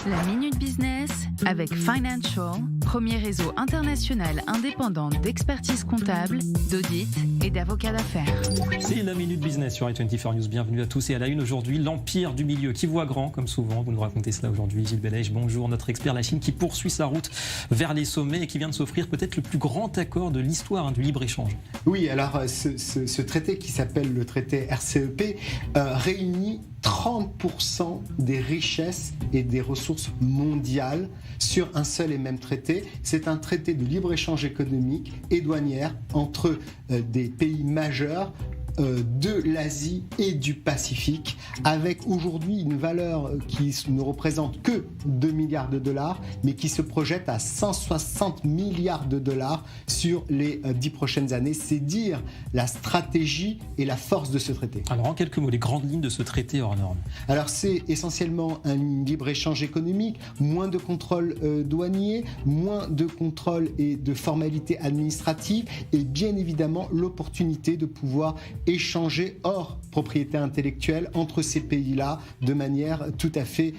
La Minute Business avec Financial, premier réseau international indépendant d'expertise comptable, d'audit et d'avocats d'affaires. C'est la Minute Business sur i24 News. Bienvenue à tous et à la une aujourd'hui, l'empire du milieu qui voit grand, comme souvent. Vous nous racontez cela aujourd'hui, Gilles Bellège. Bonjour, notre expert la Chine qui poursuit sa route vers les sommets et qui vient de s'offrir peut-être le plus grand accord de l'histoire du libre-échange. Oui, alors ce traité qui s'appelle le traité RCEP réunit 30% des richesses et des ressources mondiales sur un seul et même traité. C'est un traité de libre-échange économique et douanière entre des pays majeurs de l'Asie et du Pacifique, avec aujourd'hui une valeur qui ne représente que 2 milliards de dollars, mais qui se projette à 160 milliards de dollars sur les 10 prochaines années. C'est dire la stratégie et la force de ce traité. Alors en quelques mots, les grandes lignes de ce traité hors norme. Alors c'est essentiellement un libre-échange économique, moins de contrôle douanier, moins de contrôle et de formalités administratives, et bien évidemment l'opportunité de pouvoir échanger hors propriété intellectuelle entre ces pays-là de manière tout à fait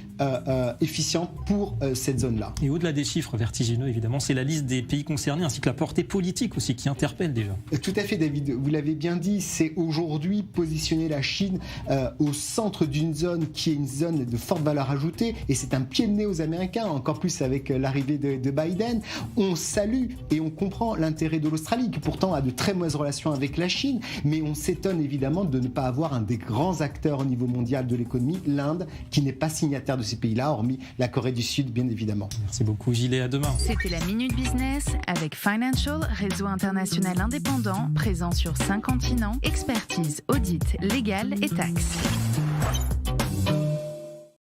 efficiente pour cette zone-là. Et au-delà des chiffres vertigineux, évidemment, c'est la liste des pays concernés ainsi que la portée politique aussi qui interpelle déjà. Tout à fait, David. Vous l'avez bien dit, c'est aujourd'hui positionner la Chine au centre d'une zone qui est une zone de forte valeur ajoutée, et c'est un pied de nez aux Américains, encore plus avec l'arrivée de Biden. On salue et on comprend l'intérêt de l'Australie, qui pourtant a de très mauvaises relations avec la Chine, mais on s'étonne évidemment de ne pas avoir un des grands acteurs au niveau mondial de l'économie, l'Inde, qui n'est pas signataire de ces pays-là, hormis la Corée du Sud, bien évidemment. Merci beaucoup, Gilles, et à demain. C'était la Minute Business avec Financial, réseau international indépendant, présent sur 5 continents, expertise, audit, légal et taxes.